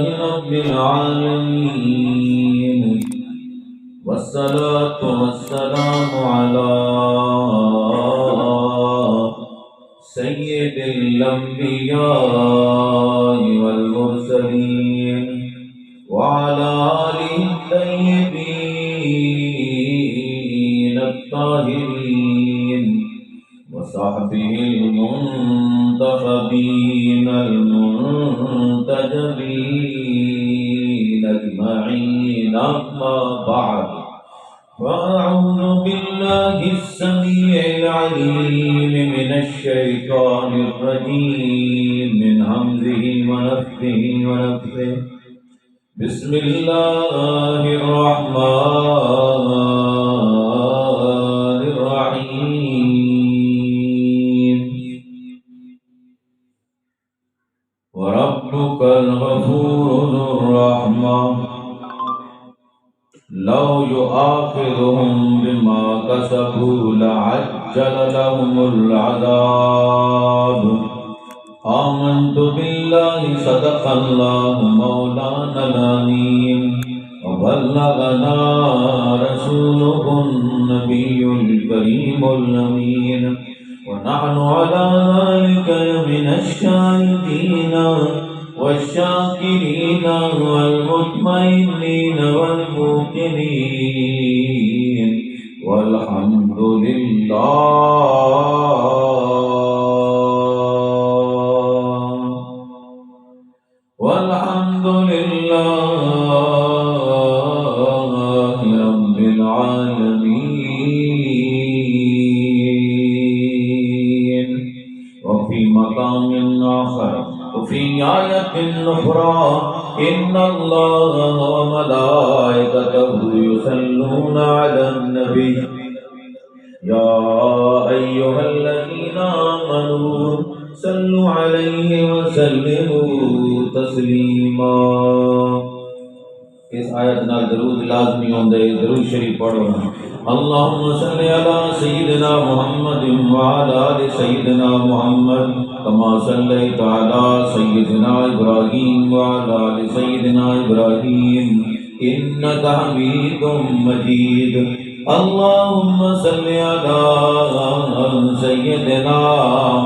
رب العالمين والصلاة والسلام على سيد الأنبياء والمرسلين وعلى آله الطيبين الطاهرين وصحبه المنتخبين المنتجبين أجمعين. أما بعد، فأعوذ بالله السميع العليم من الشيطان الرجيم من همزه ونفخه ونفثه. بسم الله الرحمن الرحيم. وربك الغفور ذو الرحمة لو يؤاخذهم بما كسبوا لعجل لهم العذاب. آمنت بالله صدق الله مولانا العظيم وبلغنا رسوله النبي الكريم الأمين ونحن على ذلك من الشاهدين والشاكرين والمطمئنين والموقنين والحمد لله والحمد لله رب العالمين. وفي مقام آخر وفي آية أخرى إن الله وملائكته يصلون على النبي يا أيها الذين آمنوا صلوا عليه وسلموا تسلیما. اس آیت نال درود لازمی ہوندے. درود شریف پڑھو. اللهم صل على سيدنا محمد وعلى آل سيدنا محمد كما صليت على سيدنا إبراهيم وعلى آل سيدنا إبراهيم إنك حميد مجيد. اللهم صل على سيدنا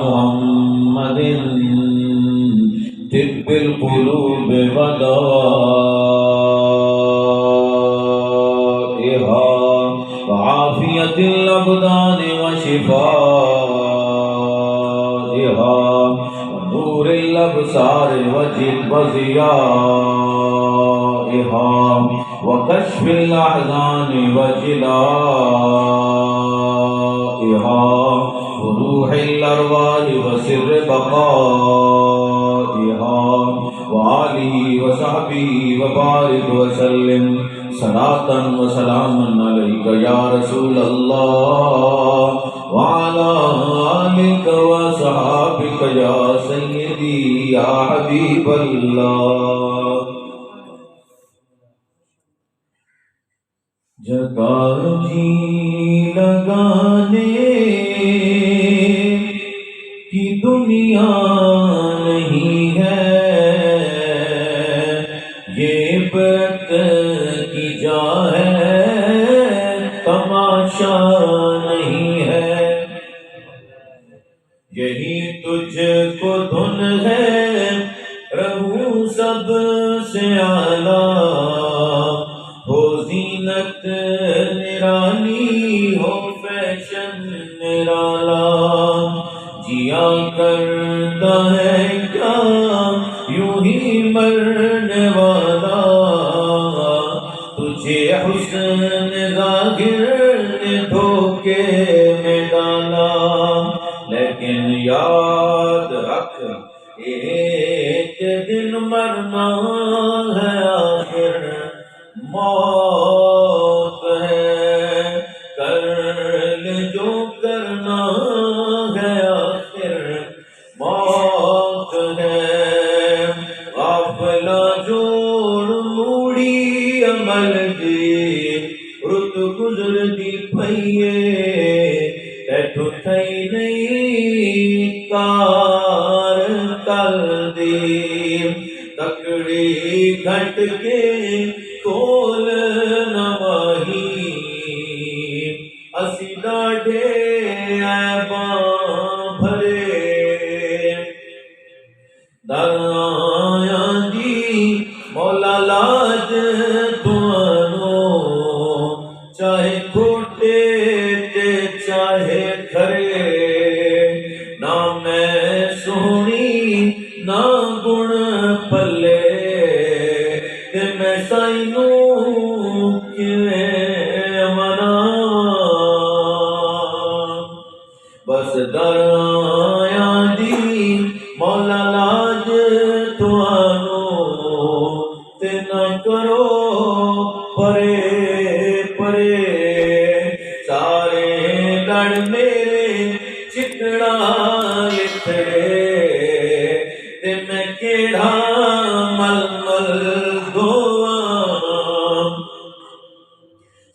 محمد طب القلوب ودوائها وعافية الأبدان وشفائها ونور الأبصار وضيائها وكشف الأحزان وجلائها وروح الأرواح وسر بقائها وآله وصحبه وبارك وسلم صلاة وسلاما عليك يا رسول الله وعلى آلك وصحابك يا سيدي يا حبيب الله. جگہ جی لگانے کی دنیا نہیں ہے، یہ بت کی جا ہے تماشا نہیں ہے. یہی تجھ کو دھن ہے رہوں سب سے اعلیٰ، ہو زینت نرالی ہو فیشن نرالا. جیا کرتا ہے کیا یوں ہی مرنے والا، تجھے حسن ظاہر نے دھوکے میں ڈالا. لیکن یاد رکھ ایک دن مرنا ہے، آخر موت ہے. کر لے جو کرنا ہے، آخر موت ہے. غافلہ جوڑ موڑی عمل دی رت گزر دی پئیے ایٹھو تھئی نہیں کار کل دی. تکڑی گھٹ کے کول نواہی اسی ڈاڈے عیباں بھرے دریاں دی مولا لاج توانو چاہے کھوٹے تے چاہے کھرے نہ میں سونی نہ گن پلے تے میں سائنوں کیویں منا بس دریاں دی مولا لاج توانو تے نہ کرو پرے پرے سارے لڑ میرے چکڑا لکھڑے تے میں کیڑا مل مل دھواں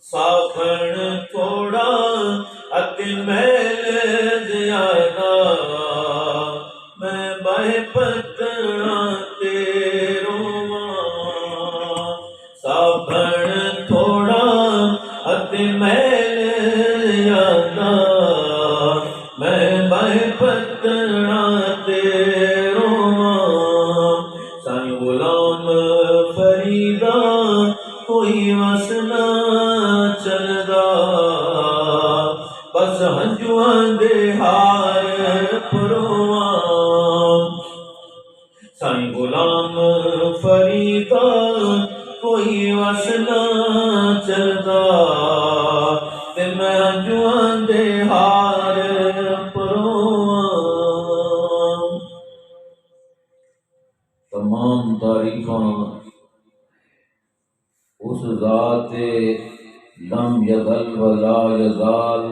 ساکھن تھوڑا اتے میل زیادہ میں باہے پتنا تے رواں ساکھن تھوڑا اتے میل زیادہ میں باہے پتنا تے رواں سائیں غلام فریدا کوئی وسنا چلدا بس ہنجواں دے ہار پرواں سائیں غلام فریدا کوئی وسنا چلدا تے میں ہنجواں دے ہار پرواں تمام تعریفاں اس ذات لم یزل ولا یزال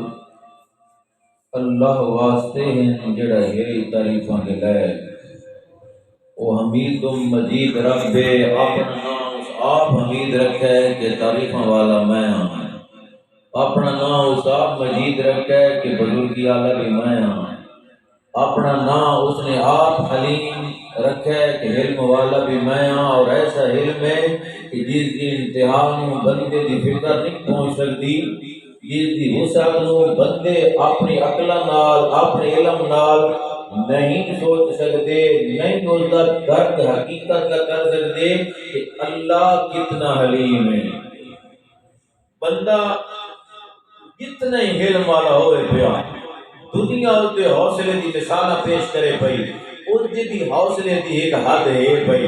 اللہ واسطے ہیں جڑا یہی تعریفاں دے لے او حمید مجید رب اپنا نام اس آپ حمید رکھے کہ تعریفاں والا میں ہاں اپنا نام اس آپ مجید رکھے کہ بزرگی والا بھی میں ہاں اپنا نام اس نے آپ حلیم رکھے کہ علم والا بھی میں ہاں اور ایسا علم ہے کہ جس دی انتہا نوں بندے دی فکر نہیں پہنچ سکتی جس دی وسعت نوں بندے اپنی عقل نال اپنے علم نال نہیں سوچ سکتے نہیں اس کا درک حقیقت کا کر سکتے کہ اللہ کتنا حلیم ہے بندہ کتنا ہی علم والا ہوئے پیا دنیا اُتے حوصلے دی مثال پیش کرے پئی اس دی حوصلے دی ایک حد ہے پئی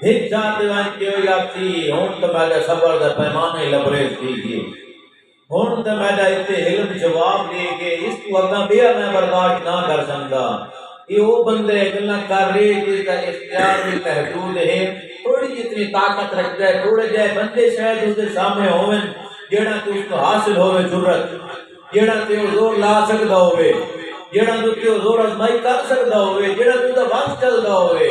ایک جات وان کے یاتی ہون تو میرا صبر دا پیمانہ لبریز تھی گئی ہون تو میرا اتنے علم جواب لے کے اس کو اگاں بیا میں برداشت نہ کر سکتا یہ وہ بندے گلا کر رہے جس کا اختیار بھی محدود ہے تھوڑی جتنی طاقت رکھتا ہے تھوڑے جائے بندے شاید اس کے سامنے ہوئے جیڑا تو اس کو حاصل ہوئے جرت جیڑا تے زور لا سکدا ہوئے جیڑا تو زور ازمائی کر سکدا ہوئے جیڑا تو بس چلدا ہوئے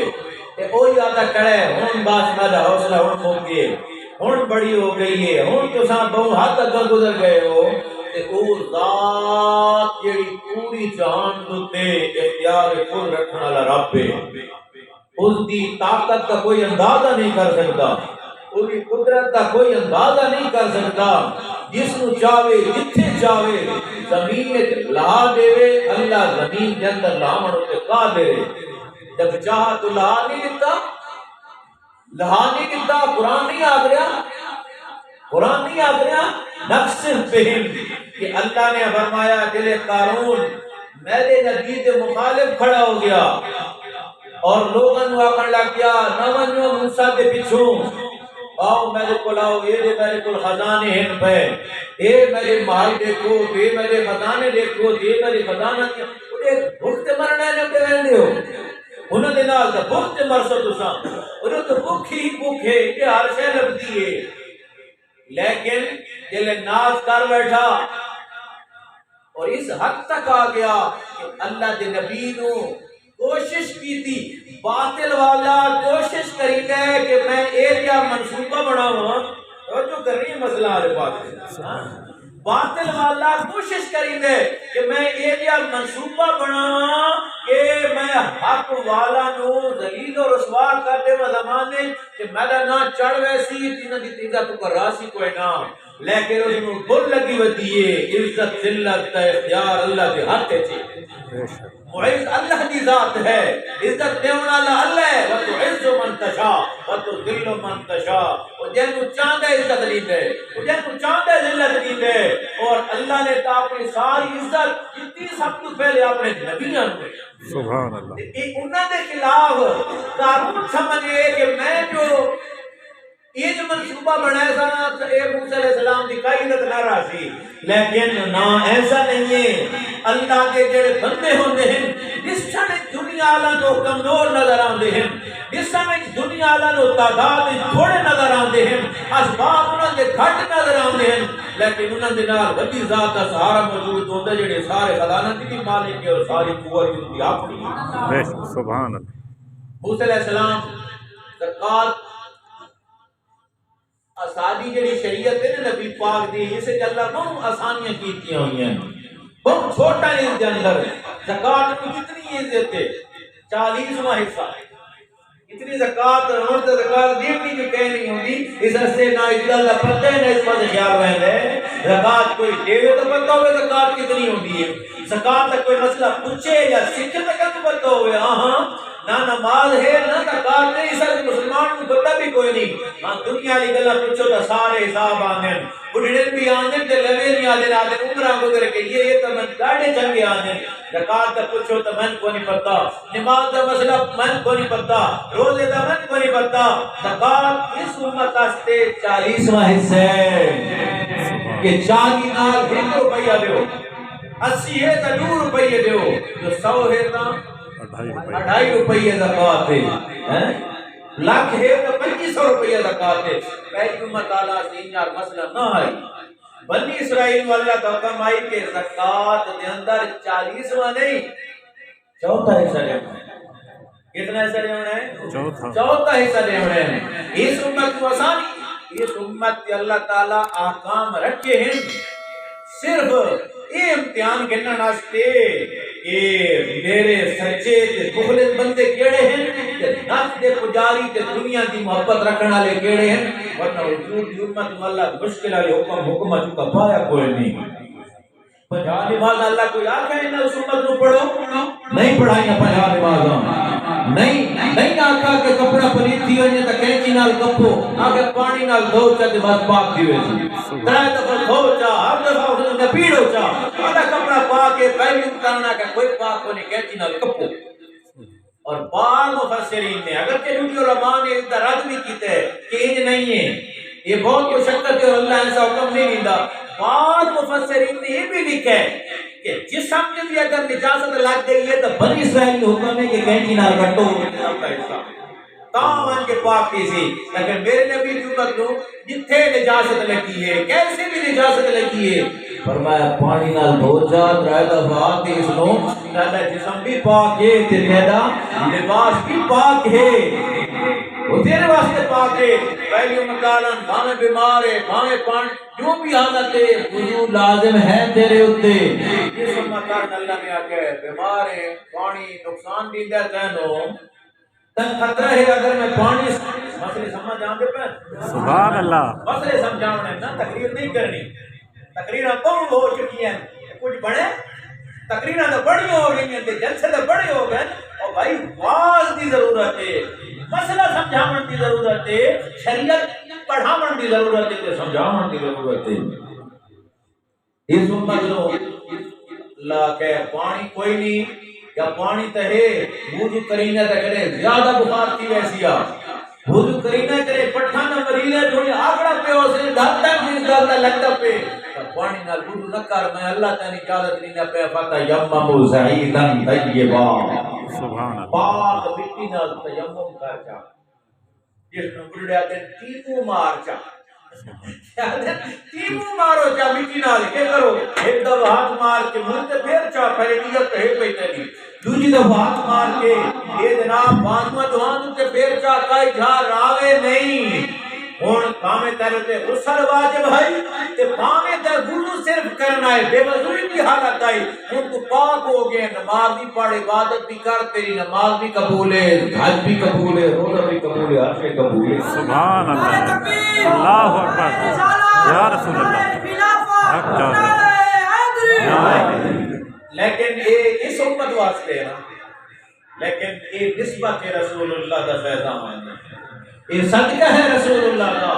تے اوہی آتا کڑے ہن بس میرا حوصلہ ہن کھو گئے ہن بڑی ہو گئی ہے ہن تو ساں بہت حد تک گزر گئے ہو تے او ذات جیڑی پوری جہان تے اختیار کل رکھنے والا رب ہے اس دی طاقت کا کوئی اندازہ نہیں کر سکتا اس کی قدرت کا کوئی اندازہ نہیں کر سکتا جس نو چاہے جتھے چاہے زمین لا دے اللہ زمین کے اندر لاون تے کا دے جب چاہا تو لا نہیں دیتا قرآن نہیں آ گیا نقص فہم کہ اللہ نے فرمایا دل قارون میرے نبی کے مخالف کھڑا ہو گیا اور لوگوں نے آکھن لگ گیا نہ منو موسیٰ کے پیچھوں آؤ میرے کو لاؤ یہ میرے کو خزانے ہیں پہ اے میرے مال دیکھو اے میرے خزانے دیکھو اے میرے خزانہ بھوکتے مرنے نے کہنے ہو انہوں نے نال دا بھوکتے مرسو تساں انہوں تو بھوکھی ہی بھوکھے یہ ہر شے لگتی ہے لیکن جلے ناز کر بیٹھا اور اس حد تک آ گیا کہ اللہ دے نبی نو کوشش کی تھی باطل والا کوشش کری ہے کہ میں ایریا منصوبہ بناؤں جو کر رہی ہے مسئلہ آرے بات ہے باطل والا کوشش کریں دے کہ میں یہ جا منصوبہ بنا کہ میں حق والا نو ذلیل و رسوا کر دے زمانے کہ میرا نا چڑھ ویسی تینہ دی تیزہ تو کر راسی کوئی نام لیکن اس میں بل لگی ودیئے عزت ذلت اختیار اللہ کے ہاتھ ہے معز اللہ کی ذات ہے عزت دیون اللہ ہے وتعز من تشاء وتذل من تشاء اور جن کو چاہتا ہے عزت لی دے اور جن کو چاہتا ہے ذلت لی دے اور اللہ نے تو اپنی ساری عزت اتنی سب تو پہلے اپنے نبیوں نے سبحان اللہ انہوں نے خلاف قانون سمجھے کہ میں جو یہ جو منصوبہ بنایا سا موسیٰ علیہ السلام دی قائدت نہ راسی لیکن نہ ایسا نہیں ہے اللہ کے جڑے بندے ہوندے ہیں جس سن دنیا والوں کو کمزور نظر آندے ہیں جس سن دنیا والوں تعداد تھوڑے نظر آندے ہیں اسباب انہاں دے گھٹ نظر آندے ہیں لیکن انہاں دے نال وڈی ذات دا سہارا موجود ہوندا جڑے سارے خزانت دی مالک اور ساری قوت دی اپنی سبحان اللہ موسیٰ علیہ السلام زکات آسادی جڑی شریعت ہے نا نبی پاک دی اسے اللہ بہت آسانیاں کیتیاں ہوئی ہیں بہت چھوٹا ہے اس کے اندر زکات کی کتنی عزت ہے 40واں حصہ اتنی زکات اور تو زکات دیتی بھی کہیں نہیں ہوگی اس سے نہ اللہ پتہ ہے نہ اس پر خیال رہتا ہے زکات کوئی دے تو پتہ ہوئے زکات کتنی ہوتی ہے زکات کا کوئی مسئلہ پوچھے یا سیکھے تک پتہ ہوئے ہاں نہ نماز ہے نہ زکات نہیں سر مسلمان کو پتہ بھی کوئی نہیں ہاں دنیا لی گلا پوچھو تو سارے حساب آنے بڑھڑے بھی آنے تے لوے نہیں آنے عمرہ گزر کے یہ تو من گاڑے چنگے آنے زکات کا پوچھو تو من کو نہیں پتہ نماز کا مسئلہ من کو نہیں پتہ روزے کا من کو نہیں پتہ زکات اس امت واسطے 40واں حصہ ہے کہ 40 نال 1 روپیہ دیو 80 ہے تو 2 روپیہ دیو جو 100 ہے تو 2.5 روپیہ زکات ہے لاکھ ہے تو 2500 روپیہ زکات ہے پہلی امت تعالیٰ سے یار مسئلہ نہ آئی بنی اسرائیل والا کا حکم آئی کہ زکات دے اندر 40واں نہیں چوتھا حصہ لینا ہے کتنا حصہ لینا ہے چوتھا حصہ لینا ہے اس امت کو آسانی اس امت کے اللہ تعالیٰ احکام رکھے ہیں صرف یہ امتحان کرنا ناستے کہ میرے سچے تے مخلص بندے کیڑے ہیں کہ نفس دے پجاری تے دنیا دی محبت رکھنے والے کیڑے ہیں ورنہ حضور دی امت میں اللہ مشکل ہے حکم چکا پایا کوئی نہیں پنجا نماز اللہ کوئی آکھا ہے نہ اس امت کو پڑھو نہیں پڑھائی نہ پنجا نماز نہیں آکھا کہ کپڑا پلیت تھی ہوئے تا کینچی نال کپو آکھا پانی نال دھو چا دے بات پاک تھی ہوئے ترائے دفعہ دھو چا ہر دفعہ اس نے پیڑو چا آدھا کپڑا پاک ہے پہلی اتارنا کہ کوئی پاک ہونے کینچی نال کپو اور بعض مفسرین نے اگر کہ جوٹی علماء نے اس کا رد بھی کیتے ہیں کہ انج نہیں ہے یہ بہت مشقت ہے اور اللہ ایسا حکم نہیں دیتا بعض مفسرین نے یہ بھی لکھا ہے کہ جسم میں بھی اگر نجاست لگ گئی ہے تو بنی اسرائیل کے حکم ہے کہ کینچی نال کٹو جسم کا حصہ تمام ان کے پاک کی سی لیکن میرے نبی کی امت کو جتھے نجاست لگی ہے کیسے بھی نجاست لگی ہے فرمایا پانی نال دھو جا ترائے دفعہ تے اس نو تیرا جسم بھی پاک ہے تے تیرا لباس بھی پاک ہے وہ تیرے واسطے پاک ہے پہلی مکالن بھاویں بیمار ہے بھاویں پان جو بھی حالت ہے وضو لازم ہے تیرے اوتے اس مکالن اللہ نے آکھا ہے بیمار ہے پانی نقصان دیندا ہے تینو تن خطرہ ہے اگر میں پانی مسئلے سمجھ آندے پہ سبحان اللہ مسئلے سمجھاونے نا تقریر نہیں کرنی تقریریں بہت ہو چکی ہیں کچھ بڑے تقریریں تو بڑی ہو گئی ہیں جلسے تو بڑے ہو گئے اور بھائی واز دی ضرورت ہے مسئلہ سمجھاون دی ضرورت ہے شریعت پڑھاون دی ضرورت ہے سمجھاون دی ضرورت ہے اس امت نو اللہ کہ پانی کوئی نہیں یا پانی تے وضو کرینا تے کرے زیادہ بخار کی ویسی آ وضو کرینا کرے پٹھان مریض تھوڑی آگڑا پہ ہو سے ڈالتا بھی ڈالتا لگتا پہ پانی نال وضو نہ کر میں اللہ تعالی اجازت نہیں پہ فتا یمم سعیدن طیبا سبحان اللہ پاک مٹی نال تیمم کر جا جس نے بڑھڑیا دن تیمو مار جا تیمو مارو جا مٹی نال کے کرو ایک دفعہ ہاتھ مار کے منہ تے پھر چا پہلے نیت ہے پہ تیری دوسری دفعہ ہاتھ مار کے یہ جناب بانوا دوان تے پھر چا کائی جھا راوے نہیں ہن پاویں تیرے تے غسل واجب ہے تے پاویں تے وضو صرف کرنا ہے، بے وضوئی کی حالت آئی ہن تو پاک ہو گئے، نماز بھی پڑھ، عبادت بھی کر، تیری نماز بھی قبول ہے، حج بھی قبول ہے، روزہ بھی قبول ہے، ہر شے قبول ہے۔ سبحان اللہ، اللہ اکبر، یا رسول اللہ، حق جانے، لیکن یہ اس امت واسطے ہے نا، لیکن یہ نسبت رسول اللہ دا فیضان ہے، یہ صدقہ ہے رسول اللہ دا،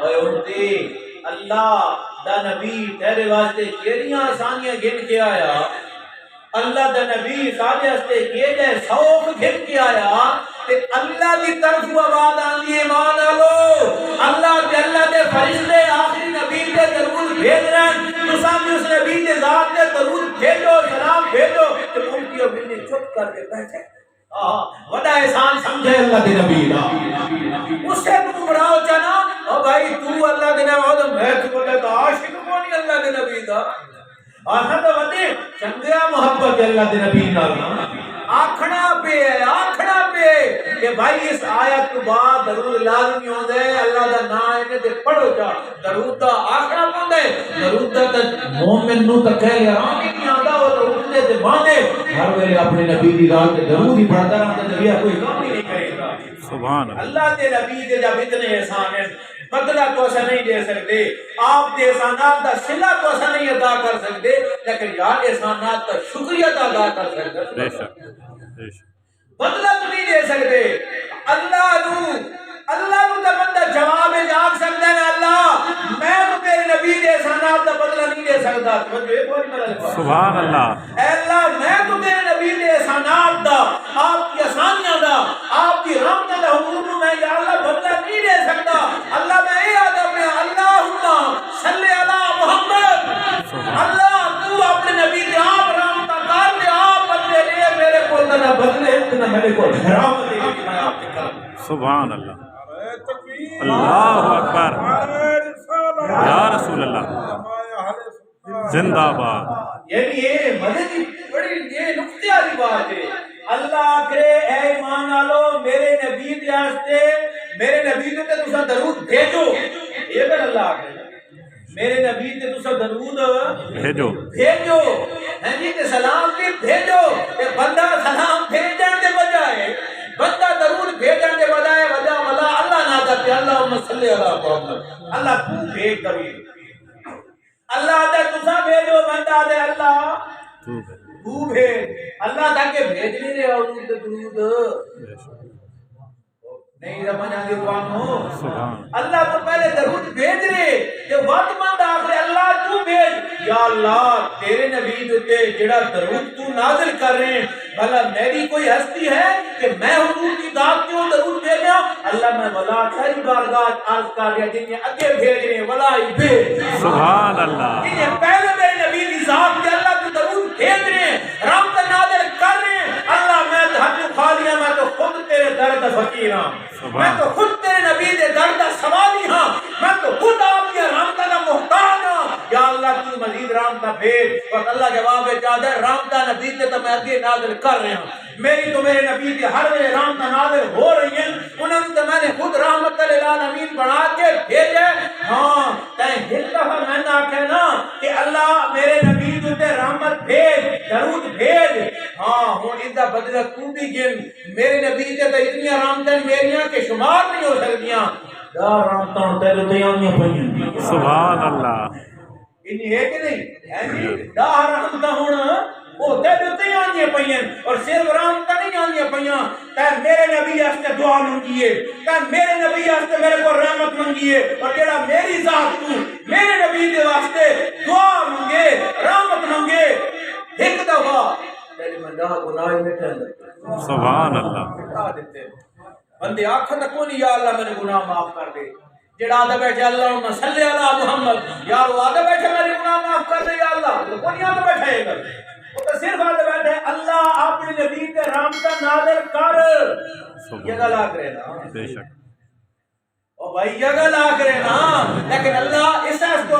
اور انتے اللہ دا نبی تیرے واسطے کیڑیاں آسانیاں گن کے آیا، اللہ دا نبی سارے واسطے کیے جائے سوکھ گن کے آیا، تے اللہ دی طرف آواز آندی ہے ایمان آلو، اللہ دے فرشتے آخری نبی دے درود بھیج رہے ہیں، تو سامنے اس نبی دے ذات دے درود بھیجو، سلام بھیجو، تو ان کی اپنی چپ کر کے بیٹھے، وڈا احسان سمجھے اللہ دے نبی دا، اس سے تو گمراہ چنا، او بھائی تو اللہ دے نبی میں تو بتا عاشق کونی اللہ دے نبی دا، آخر تو بندے چنگیا محبت اللہ دے نبی نال آکھنا پہ کہ بھائی اس آیت تو بعد درود لازمی ہوندے اللہ دا نام انہیں تے پڑھو جا، درود دا آکھنا پوندے، درود دا مومن نو تے کہہ لیا آمین نہیں آندا وہ درود دے باندے ہر ویلے اپنے نبی دی رات تے درود ہی پڑھدا رہندا تے نبی کوئی کام ہی نہیں کرے گا۔ سبحان اللہ دے نبی دے جب اتنے احسان ہیں بدلہ تو اسا نہیں دے سکتے، آپ دے احسانات دا صلہ تو اسا نہیں ادا کر سکتے، لیکن یار احسانات دا شکریہ ادا کر سکتے، بے شک، بے شک، بدلہ تو نہیں دے سکتے۔ اللہ نو تے بندہ جواب جاگ سکتا ہے اللہ میں تو تیرے نبی دے احسانات دا بدلہ نہیں دے سکتا، سبحان اللہ، اے اللہ میں تو تیرے نبی دے احسانات دا، آپ کی آسانیاں دا، آپ کی رحمت دا حضور نو میں یا اللہ بدلہ نہیں دے سکتا، اللہ میں اے آدم میں اللہم صلی علی محمد، اللہ تو اپنے نبی دے آپ رحمت کر دے، آپ بدلے لے، میرے کو نہ بدلے نہ میرے کو رحمت دے میں آپ کے کرم۔ سبحان اللہ، اللہ اکبر، یا رسول اللہ، زندہ باد۔ یعنی یہ مدد کی بڑی یہ نقطے والی بات ہے، اللہ کرے اے ایمان والو میرے نبی دے واسطے میرے نبی تے تساں درود بھیجو، یہ کہ اللہ کرے میرے نبی تے تساں درود بھیجو، ہاں جی تے سلام بھی بھیجو، تے بندہ سلام بھیجن دے بجائے بندہ درود بھیجن دے بجائے وجہ والا اللہ نہ دے اللہم صلی علی محمد، اللہ تو بھیج دے، اللہ دے تساں بھیجو، بندہ دے اللہ تو بھیج، اللہ تاکہ بھیج نہیں رہے اور درود نہیں سمجھ آتی قوم، اللہ تو پہلے درود بھیج رہے کہ وقت مند آخر اللہ تو بھیج، یا اللہ تیرے نبی تے جڑا درود تو نازل کر رہے ہیں بھلا میری کوئی ہستی ہے کہ میں حضور کی ذات کیوں درود بھیجا، اللہ میں ولا ساری بارگاہ عرض کر رہا جنہیں اگے بھیج رہے ہیں ولا ہی بھیج، سبحان اللہ، جنہیں پہلے میرے نبی کی ذات کے اللہ تو درود بھیج رہے ہیں رحمت نازل کر رہے ہیں، اللہ میں تو حق خالی میں تو خود تیرے درد فقیر ہاں، میں تو خود تیرے نبی دے درد سوالی ہاں، میں تو خود آپ کی رحمت کا محتاج ہاں، یا اللہ تو مزید رحمت بھیج، اور اللہ جواب چاہتا ہے رحمت نبی تے تو میں اگے نازل کر رہا ہوں، میری تو میرے نبی کی ہر ویلے رحمت نازل ہو رہی ہیں، انہوں نے میں نے خود رحمت للعالمین بنا کے بھیجے، ہاں تیں ایک دفعہ میں نے آکھا نا کہ اللہ میرے نبی تے رحمت بھیج درود بھیج، ہاں ہوں اس دا بدلہ تو بھی گن، میرے نبی تے اتنی رحمتیں میریاں کے شمار نہیں ہو سکتیاں، دا رحمتاں تیرے تے آنیاں پئیاں، سبحان اللہ، انہی ہے کہ نہیں، دا رحمتاں ہوں وہ تیرے تے آنیاں پئیاں، اور صرف رحمتاں نہیں آنیاں پئیاں، تے میرے نبی واسطے دعا منگیے، تے میرے نبی واسطے میرے کو رحمت منگیے، اور جڑا میری ذات تو میرے نبی دے واسطے دعا منگے رحمت منگے ایک دفعہ تیرے منڈا گناہ مٹھا دے، سبحان اللہ، مٹھا دیتے بندے آنکھیں تک کونی یا اللہ میرے گناہ معاف کر دے، جڑا آدھا بیٹھے اللہم صلی علی محمد، یا وہ آدھا بیٹھے میرے گناہ معاف کر دے یا اللہ، وہ کونی آدھا بیٹھے ہے گا، وہ تو صرف آدھا بیٹھے اللہ اپنے نبی کے رحمت نازل کر، یہ گلا کرے نا، بے شک، او بھائی یہ گلا کرے نا، لیکن اللہ اس کو